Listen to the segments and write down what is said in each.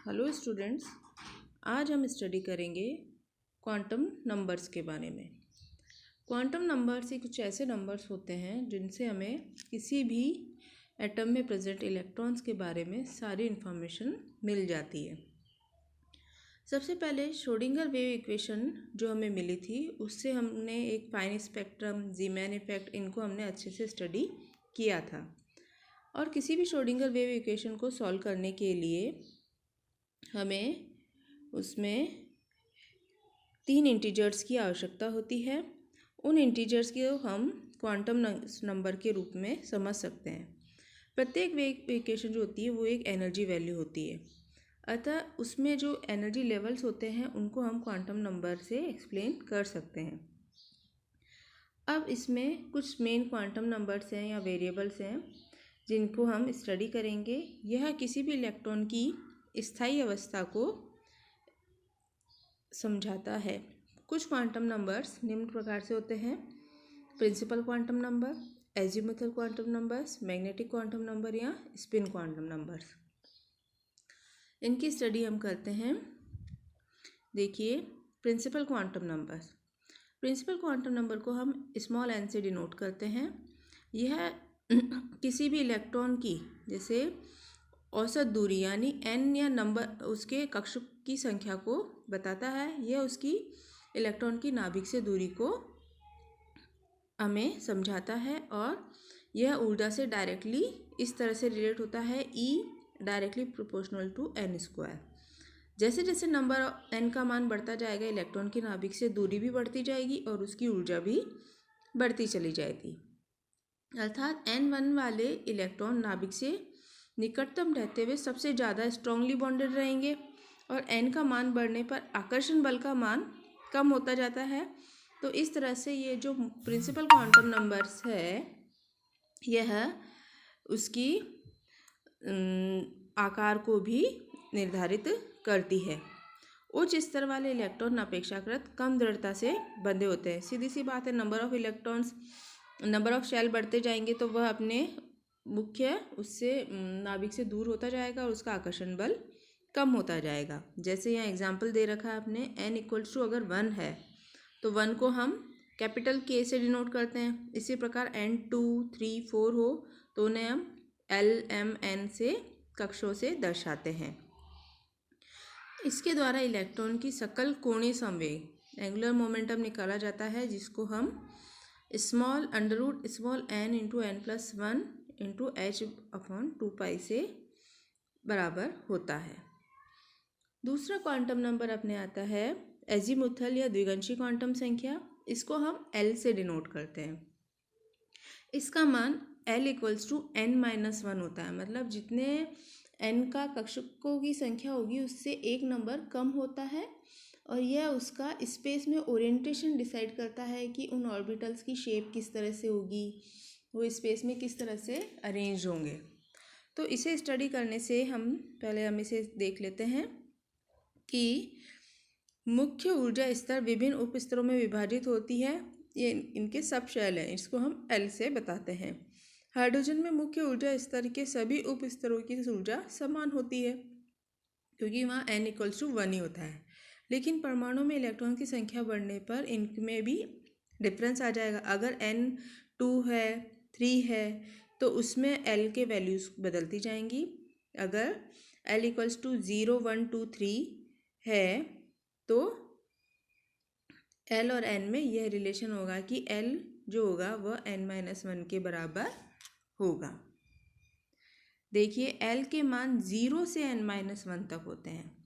Hello students, आज हम study करेंगे क्वांटम नंबर्स के बारे में। क्वांटम नंबर्स ही कुछ ऐसे नंबर्स होते हैं जिनसे हमें किसी भी एटम में प्रेजेंट इलेक्ट्रॉन्स के बारे में सारी इन्फॉर्मेशन मिल जाती है। सबसे पहले श्रोडिंगर वेव इक्वेशन जो हमें मिली थी, उससे हमने एक फाइन स्पेक्ट्रम, ज़ीमैन इफेक्ट, इनको हमने अच्छे से स्टडी किया था। और किसी भी श्रोडिंगर वेव इक्वेशन को सॉल्व करने के लिए हमें उसमें 3 इंटीजर्स की आवश्यकता होती है। उन इंटीजर्स को हम क्वांटम नंबर के रूप में समझ सकते हैं। प्रत्येक वेव इक्वेशन जो होती है वो एक एनर्जी वैल्यू होती है, अतः उसमें जो एनर्जी लेवल्स होते हैं उनको हम क्वांटम नंबर से एक्सप्लेन कर सकते हैं। अब इसमें कुछ मेन क्वांटम नंबर्स हैं या वेरिएबल्स हैं जिनको हम स्टडी करेंगे। यह किसी भी इलेक्ट्रॉन की स्थायी अवस्था को समझाता है। कुछ क्वांटम नंबर्स निम्न प्रकार से होते हैं: principal quantum number, azimuthal quantum numbers, magnetic quantum number या स्पिन क्वांटम नंबर्स। इनकी स्टडी हम करते हैं। देखिए, principal quantum numbers. Principal quantum number को हम स्मॉल n से डिनोट करते हैं। यह किसी भी इलेक्ट्रॉन की जैसे औसत दूरी यानी n या नंबर उसके कक्षक की संख्या को बताता है। यह उसकी इलेक्ट्रॉन की नाभिक से दूरी को हमें समझाता है और यह ऊर्जा से डायरेक्टली इस तरह से रिलेट होता है, E directly proportional to n square. जैसे जैसे नंबर n का मान बढ़ता जाएगा, इलेक्ट्रॉन की नाभिक से दूरी भी बढ़ती जाएगी और उसकी ऊर्जा भी बढ़ती चली जाएगी। अर्थात n1 वाले इलेक्ट्रॉन नाभिक से निकटतम रहते हुए सबसे ज़्यादा स्ट्रांगली बॉन्डेड रहेंगे और n का मान बढ़ने पर आकर्षण बल का मान कम होता जाता है। तो इस तरह से ये जो प्रिंसिपल क्वांटम नंबर्स है, यह उसकी आकार को भी निर्धारित करती है। उच्च स्तर वाले इलेक्ट्रॉन अपेक्षाकृत कम दृढ़ता से बंधे होते हैं। सीधी सी बात है, नंबर ऑफ शेल बढ़ते जाएंगे तो वह अपने मुख्य उससे नाभिक से दूर होता जाएगा और उसका आकर्षण बल कम होता जाएगा। जैसे यहाँ एग्जाम्पल दे रखा है अपने, n अगर 1 है तो 1 को हम कैपिटल K से डिनोट करते हैं। इसी प्रकार n2, 3, 4 हो तो उन्हें हम L, M, N से कक्षों से दर्शाते हैं। इसके द्वारा इलेक्ट्रॉन की सकल कोणीय संवेग एंगुलर मोमेंटम निकाला जाता है, जिसको हम small n into n+1 into h/2π से बराबर होता है। दूसरा क्वांटम नंबर अपने आता है एजीमुथल या द्विगंशी क्वांटम संख्या। इसको हम L से डिनोट करते हैं। इसका मान L = n-1 होता है, मतलब जितने n का कक्षकों की संख्या होगी उससे एक नंबर कम होता है और यह उसका स्पेस में ओरिएंटेशन डिसाइड करता है कि उन ऑर्बिटल्स की शेप किस तरह से होगी, वो स्पेस में किस तरह से अरेंज होंगे। तो इसे स्टडी करने से हम इसे देख लेते हैं कि मुख्य ऊर्जा स्तर विभिन्न उप स्तरों में विभाजित होती है। ये इनके सब शेल हैं, इसको हम L से बताते हैं। हाइड्रोजन में मुख्य ऊर्जा स्तर के सभी उप स्तरों की ऊर्जा समान होती है क्योंकि वहाँ n = 1 ही होता है। लेकिन परमाणु में इलेक्ट्रॉन की संख्या बढ़ने पर इनमें भी डिफरेंस आ जाएगा। अगर n 2 है, 3 है तो उसमें L के वैल्यूज़ बदलती जाएंगी। अगर L = 0, 1, 2, 3 है तो L और n में यह रिलेशन होगा कि L जो होगा वह n-1 के बराबर होगा। देखिए, L के मान 0 से n-1 तक होते हैं।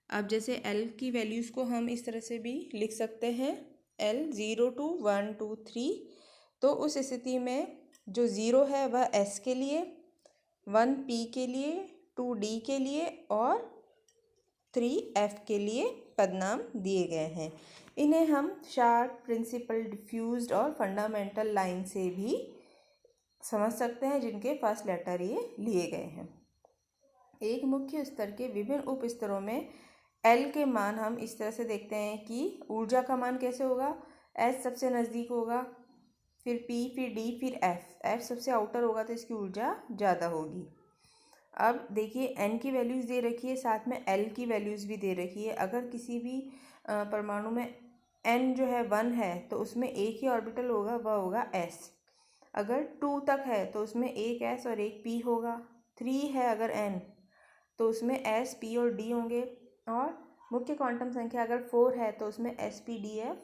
अब जैसे L की वैल्यूज़ को हम इस तरह से भी लिख सकते हैं, L 0 to 1, 2, 3। तो उस स्थिति में जो 0 है वह S के लिए, 1 P के लिए, 2 D के लिए और 3 F के लिए पदनाम दिए गए हैं। इन्हें हम शार्ट, प्रिंसिपल, डिफ्यूज्ड और फंडामेंटल लाइन से भी समझ सकते हैं, जिनके फर्स्ट लेटर ये लिए गए हैं। एक मुख्य स्तर के विभिन्न उप स्तरों में L के मान हम इस तरह से देखते हैं कि ऊर्जा का मान कैसे होगा। S सबसे नज़दीक होगा, फिर P, फिर D, फिर F सबसे आउटर होगा तो इसकी ऊर्जा ज़्यादा होगी। अब देखिए n की वैल्यूज़ दे रखी है, साथ में l की वैल्यूज़ भी दे रखी है। अगर किसी भी परमाणु में n जो है 1 है तो उसमें एक ही ऑर्बिटल होगा, वह होगा s। अगर 2 तक है तो उसमें एक s और एक p होगा। 3 है अगर n तो उसमें s, p और d होंगे। और मुख्य क्वांटम संख्या अगर 4 है तो उसमें s, p, d, f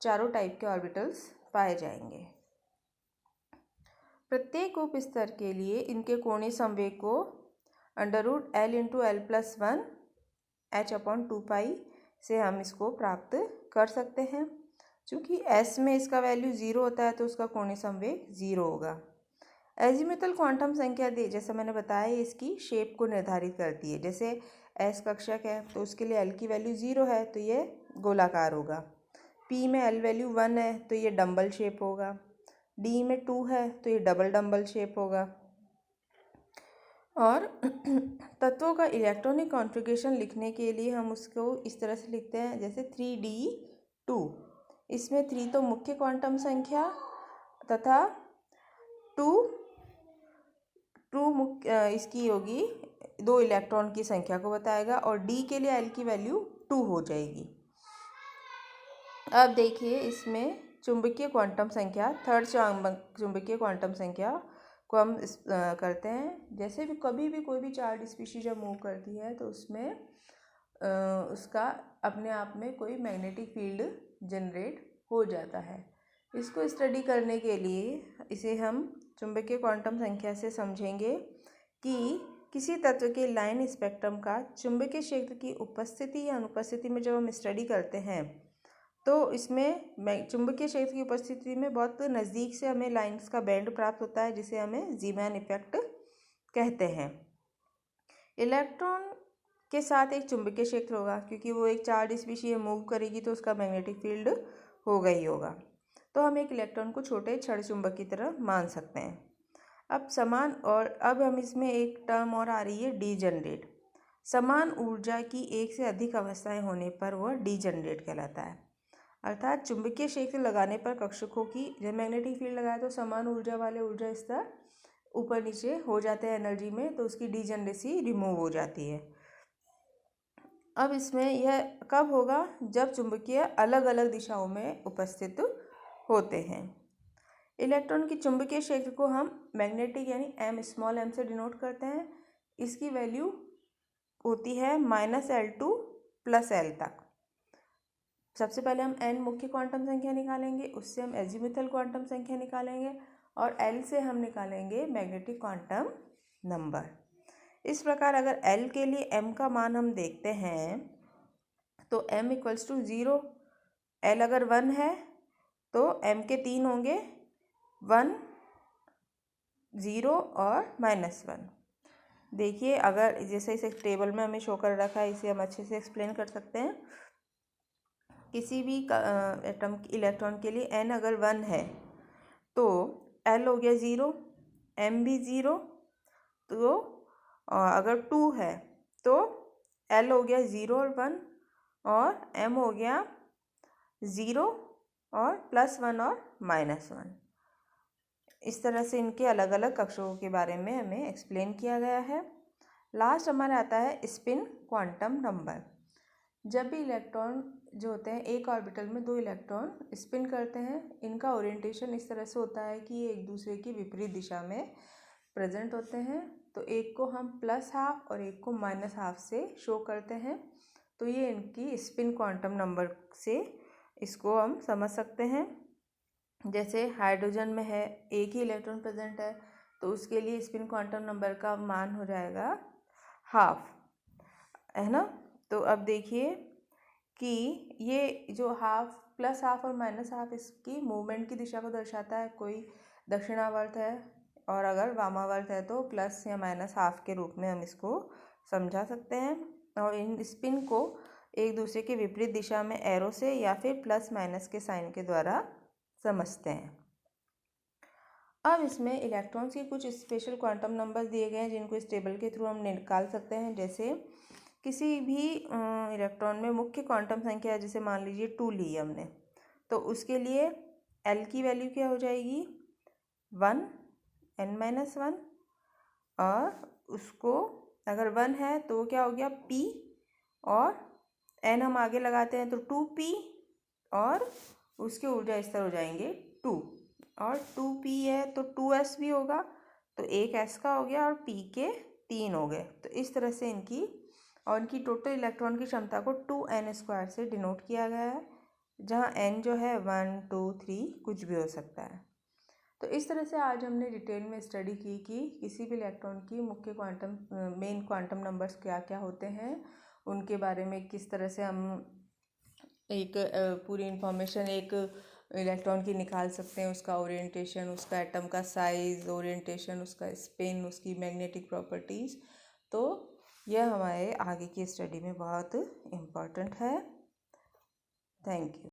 चारों टाइप के ऑर्बिटल्स पाए जाएंगे। प्रत्येक उप स्तर के लिए इनके कोणीय संवेग को √L × L+1 h/2π से हम इसको प्राप्त कर सकते हैं। चूँकि s में इसका वैल्यू 0 होता है तो उसका कोणीय संवेग 0 होगा। एजीमुथल क्वांटम संख्या जैसा मैंने बताया, इसकी शेप को निर्धारित करती है। जैसे s कक्षक है तो उसके लिए l की वैल्यू 0 है तो ये गोलाकार होगा। p में l वैल्यू 1 है तो ये डंबल शेप होगा। d में 2 है तो ये डबल डंबल शेप होगा। और तत्वों का इलेक्ट्रॉनिक कॉन्फ़िगरेशन लिखने के लिए हम उसको इस तरह से लिखते हैं, जैसे 3d2। इसमें 3 तो मुख्य क्वांटम संख्या तथा 2 इसकी होगी 2 इलेक्ट्रॉन की संख्या को बताएगा, और d के लिए l की वैल्यू 2 हो जाएगी। अब देखिए इसमें चुंबकीय क्वांटम संख्या, थर्ड चुंबकीय क्वांटम संख्या को हम करते हैं। जैसे भी कभी भी कोई भी चार्ज स्पीशीज जब मूव करती है तो उसमें उसका अपने आप में कोई मैग्नेटिक फील्ड जनरेट हो जाता है। इसको स्टडी करने के लिए इसे हम चुंबकीय क्वांटम संख्या से समझेंगे कि किसी तत्व के लाइन स्पेक्ट्रम का चुंबकीय क्षेत्र की उपस्थिति या अनुपस्थिति में जब हम स्टडी करते हैं तो इसमें चुंबकीय क्षेत्र की उपस्थिति में बहुत नज़दीक से हमें लाइंस का बैंड प्राप्त होता है, जिसे हमें ज़ीमैन इफेक्ट कहते हैं। इलेक्ट्रॉन के साथ एक चुंबकीय क्षेत्र होगा, क्योंकि वो एक चार्ज स्पीशीज मूव करेगी तो उसका मैग्नेटिक फील्ड होगा ही होगा। तो हम एक इलेक्ट्रॉन को छोटे क्षण चुंबक की तरह मान सकते हैं। अब हम इसमें एक टर्म और आ रही है डीजनरेट। समान ऊर्जा की एक से अधिक अवस्थाएं होने पर वह डीजनरेट कहलाता है। अर्थात चुंबकीय क्षेत्र लगाने पर कक्षकों की, जब मैग्नेटिक फील्ड लगाए तो समान ऊर्जा वाले ऊर्जा स्तर ऊपर नीचे हो जाते हैं एनर्जी में, तो उसकी डीजनरेसी रिमूव हो जाती है। अब इसमें यह कब होगा? जब चुंबकीय अलग अलग दिशाओं में उपस्थित होते हैं। इलेक्ट्रॉन की चुंबकीय क्षेत्र को हम मैग्नेटिक यानी m से डिनोट करते हैं। इसकी वैल्यू होती है -L2 + L तक। सबसे पहले हम n मुख्य क्वांटम संख्या निकालेंगे, उससे हम एजीमुथल क्वांटम संख्या निकालेंगे और L से हम निकालेंगे मैग्नेटिक क्वांटम नंबर। इस प्रकार अगर L के लिए m का मान हम देखते हैं तो m = 0। L अगर 1 है तो m के 3 होंगे, 1, 0 और -1। देखिए अगर जैसे इसे टेबल में हमें शो कर रखा है, इसे हम अच्छे से एक्सप्लेन कर सकते हैं। किसी भी एटम इलेक्ट्रॉन के लिए n अगर 1 है तो L हो गया 0, m भी 0। तो अगर 2 है तो L हो गया 0 और 1, और m हो गया 0 और +1 और -1। इस तरह से इनके अलग अलग कक्षकों के बारे में हमें एक्सप्लेन किया गया है। लास्ट हमारा आता है स्पिन क्वांटम नंबर। जब भी इलेक्ट्रॉन जो होते हैं एक ऑर्बिटल में 2 इलेक्ट्रॉन स्पिन करते हैं, इनका ओरिएंटेशन इस तरह से होता है कि ये एक दूसरे की विपरीत दिशा में प्रेजेंट होते हैं। तो एक को हम +½ और एक को -½ से शो करते हैं। तो ये इनकी स्पिन क्वांटम नंबर से इसको हम समझ सकते हैं। जैसे हाइड्रोजन में है, एक ही इलेक्ट्रॉन प्रेजेंट है तो उसके लिए स्पिन क्वांटम नंबर का मान हो जाएगा ½ है ना। तो अब देखिए कि ये जो ½ +½ और -½ इसकी मूवमेंट की दिशा को दर्शाता है। कोई दक्षिणावर्त है और अगर वामावर्त है तो प्लस या -½ के रूप में हम इसको समझा सकते हैं। और इन स्पिन को एक दूसरे के विपरीत दिशा में एरो से या फिर +- के साइन के द्वारा समझते हैं। अब इसमें इलेक्ट्रॉन्स के कुछ स्पेशल क्वांटम नंबर दिए गए हैं जिनको इस टेबल के थ्रू हम निकाल सकते हैं। जैसे किसी भी इलेक्ट्रॉन में मुख्य क्वांटम संख्या जैसे मान लीजिए 2 ली हमने, तो उसके लिए L की वैल्यू क्या हो जाएगी 1, n-1, और उसको अगर 1 है तो वो क्या हो गया P, और N हम आगे लगाते हैं तो 2P, और उसके ऊर्जा स्तर हो जाएंगे 2, और 2P है तो 2S भी होगा, तो एक S का हो गया और P के 3 हो गए। तो इस तरह से इनकी और इनकी टोटल इलेक्ट्रॉन की क्षमता को 2n² से डिनोट किया गया है, जहाँ n जो है 1 2 3 कुछ भी हो सकता है। तो इस तरह से आज हमने डिटेल में स्टडी की कि किसी भी इलेक्ट्रॉन की मुख्य क्वांटम मेन क्वांटम नंबर्स क्या क्या होते हैं, उनके बारे में किस तरह से हम एक पूरी इंफॉर्मेशन एक इलेक्ट्रॉन की निकाल सकते हैं, उसका ओरिएंटेशन, उसका एटम का साइज़, ओरिएंटेशन, उसका स्पिन, उसकी मैग्नेटिक प्रॉपर्टीज़। तो यह हमारे आगे की स्टडी में बहुत इम्पॉर्टेंट है। Thank you.